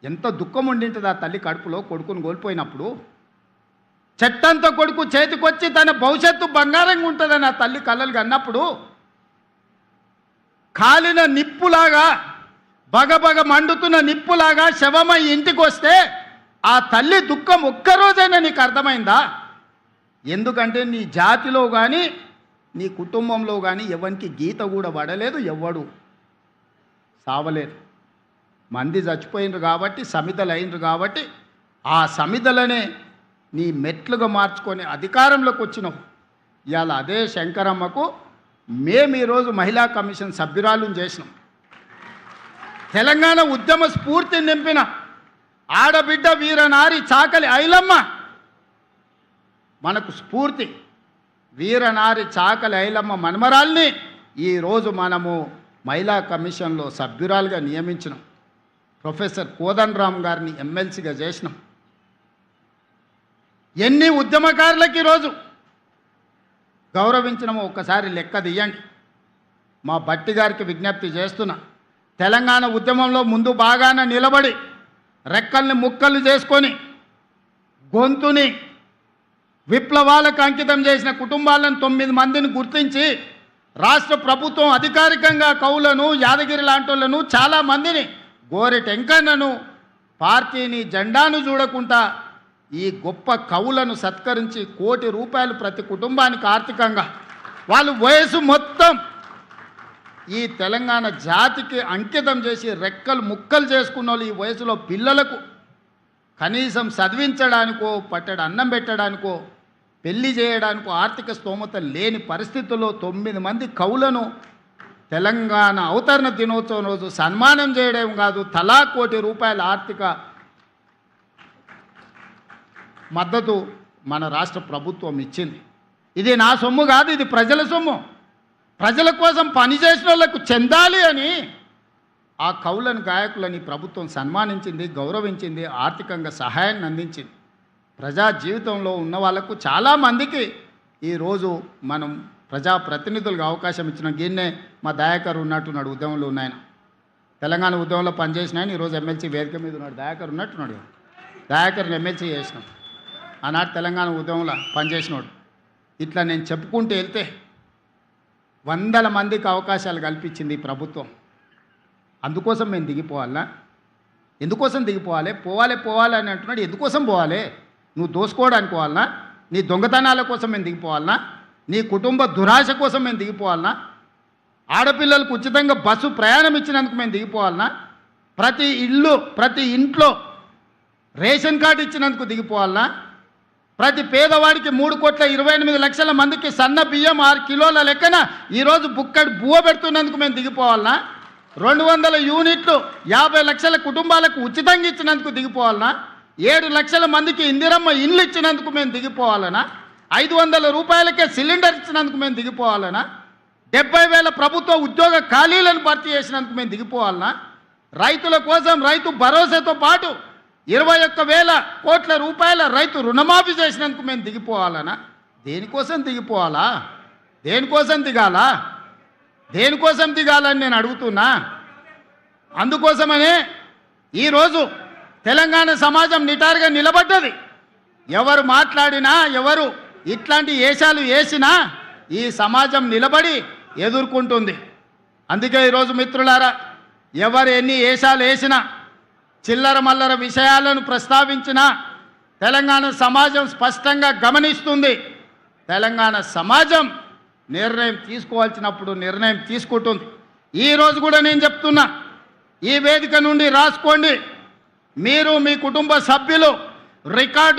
ఎంత దుఃఖం ఉండింటుంది ఆ తల్లి కడుపులో కొడుకుని కోల్పోయినప్పుడు. చెట్టంత కొడుకు చేతికొచ్చి తన భవిష్యత్తు బంగారంగా ఉంటుందని ఆ తల్లి కలలు కన్నప్పుడు కాలిన నిప్పులాగా బగబగ మండుతున్న నిప్పులాగా శవమై ఇంటికి వస్తే ఆ తల్లి దుఃఖం ఒక్కరోజైనా నీకు అర్థమైందా? ఎందుకంటే నీ జాతిలో కానీ నీ కుటుంబంలో కానీ ఎవరికి గీత కూడా పడలేదు, ఎవ్వడు సావలేదు. మంది చచ్చిపోయినరు కాబట్టి సమిధలు అయినరు కాబట్టి ఆ సమిధలనే నీ మెట్లుగా మార్చుకొని అధికారంలోకి వచ్చినావు. ఇవాళ అదే శంకరమ్మకు మేము ఈరోజు మహిళా కమిషన్ సభ్యురాలను చేసినాం. తెలంగాణ ఉద్యమ స్ఫూర్తిని నింపిన ఆడబిడ్డ వీరనారి చాకలి ఐలమ్మ మనకు స్ఫూర్తి. వీరనారి చాకలి ఐలమ్మ మనమరాల్ని ఈరోజు మనము మహిళా కమిషన్లో సభ్యురాలుగా నియమించినాం. ప్రొఫెసర్ కోదండరామ్ గారిని ఎమ్మెల్సీగా చేసినాం. ఎన్ని ఉద్యమకారులకు ఈరోజు గౌరవించినామో ఒక్కసారి లెక్క తీయండి. మా భట్టి గారికి విజ్ఞప్తి చేస్తున్నా, తెలంగాణ ఉద్యమంలో ముందు బాగాన నిలబడి రెక్కల్ని ముక్కలు చేసుకొని గొంతుని విప్లవాలకు అంకితం చేసిన కుటుంబాలను 9 మందిని గుర్తించి రాష్ట్ర ప్రభుత్వం అధికారికంగా కవులను, యాదగిరి లాంటోళ్లను, చాలామందిని, గోరె టెంకన్నను, పార్టీని, జెండాను చూడకుండా ఈ గొప్ప కవులను సత్కరించి ₹1 కోటి ప్రతి కుటుంబానికి ఆర్థికంగా వాళ్ళు వయసు మొత్తం ఈ తెలంగాణ జాతికి అంకితం చేసి రెక్కలు ముక్కలు చేసుకున్న వాళ్ళు ఈ వయసులో పిల్లలకు కనీసం చదివించడానికో, పట్టెడు అన్నం పెట్టడానికో, పెళ్లి చేయడానికో ఆర్థిక స్తోమత లేని పరిస్థితుల్లో 9 మంది కవులను తెలంగాణ అవతరణ దినోత్సవం రోజు సన్మానం చేయడం కాదు, తలా ₹1 కోటి ఆర్థిక మద్దతు మన రాష్ట్ర ప్రభుత్వం ఇచ్చింది. ఇది నా సొమ్ము కాదు, ఇది ప్రజల సొమ్ము. ప్రజల కోసం పనిచేసిన వాళ్ళకు చెందాలి అని ఆ కవులను, గాయకులని ప్రభుత్వం సన్మానించింది, గౌరవించింది, ఆర్థికంగా సహాయాన్ని అందించింది. ప్రజా జీవితంలో ఉన్న వాళ్ళకు చాలామందికి ఈరోజు మనం ప్రజాప్రతినిధులుగా అవకాశం ఇచ్చిన గిన్నే మా దయాకర్ ఉన్నట్టున్నాడు, ఉద్యమంలో ఉన్నాయన, తెలంగాణ ఉద్యమంలో పనిచేసిన ఆయన ఈరోజు ఎమ్మెల్సీ వేదిక మీద ఉన్నాడు. దయాకర్ ఉన్నట్టున్నాడు, దయాకర్ని ఎమ్మెల్సీ చేసినాం. ఆనాడు తెలంగాణ ఉద్యమంలో పనిచేసినాడు. ఇట్లా నేను చెప్పుకుంటూ వెళ్తే 100 మందికి అవకాశాలు కల్పించింది ఈ ప్రభుత్వం. అందుకోసం మేము దిగిపోవాలనా? ఎందుకోసం దిగిపోవాలి? పోవాలి అని అంటున్నాడు. ఎందుకోసం పోవాలి? నువ్వు దోసుకోవడానికి పోవాలనా? నీ దొంగతనాల కోసం మేము దిగిపోవాలనా? నీ కుటుంబ దురాశ కోసం మేము దిగిపోవాలనా? ఆడపిల్లలకు ఉచితంగా బస్సు ప్రయాణం ఇచ్చినందుకు మేము దిగిపోవాలనా? ప్రతి ఇంట్లో రేషన్ కార్డు ఇచ్చినందుకు దిగిపోవాలనా? ప్రతి పేదవాడికి 3,28,00,000 మందికి సన్న బియ్యం 6 కిలోల లెక్కన ఈరోజు బుక్కడి బువ్వ పెడుతున్నందుకు మేము దిగిపోవాలనా? 200 యూనిట్లు 50 లక్షల కుటుంబాలకు ఉచితంగా ఇచ్చినందుకు దిగిపోవాలనా? 7 లక్షల మందికి ఇందిరమ్మ ఇండ్లు ఇచ్చినందుకు మేము దిగిపోవాలనా? 500 రూపాయలకే సిలిండర్ ఇచ్చినందుకు మేము దిగిపోవాలనా? 70,000 ప్రభుత్వ ఉద్యోగ ఖాళీలను భర్తీ చేసినందుకు మేము దిగిపోవాలనా? రైతుల కోసం రైతు భరోసాతో పాటు 21,000 కోట్ల రూపాయల రైతు రుణమాఫీ చేసినందుకు మేము దిగిపోవాలనా? దేనికోసం దిగిపోవాలా? దేనికోసం దిగాలా? దేనికోసం దిగాలని నేను అడుగుతున్నా. అందుకోసమనే ఈరోజు తెలంగాణ సమాజం నిటారుగా నిలబడ్డది. ఎవరు మాట్లాడినా, ఎవరు ఇట్లాంటి ఏషాలు వేసినా ఈ సమాజం నిలబడి ఎదుర్కొంటుంది. అందుకే ఈరోజు మిత్రులారా, ఎవరు ఎన్ని ఏషాలు వేసినా, చిల్లర మల్లర విషయాలను ప్రస్తావించినా తెలంగాణ సమాజం స్పష్టంగా గమనిస్తుంది. తెలంగాణ సమాజం నిర్ణయం తీసుకోవాల్సినప్పుడు నిర్ణయం తీసుకుంటుంది. ఈరోజు కూడా నేను చెప్తున్నా, ఈ వేదిక నుండి రాసుకోండి, మీరు మీ కుటుంబ సభ్యులు రికార్డు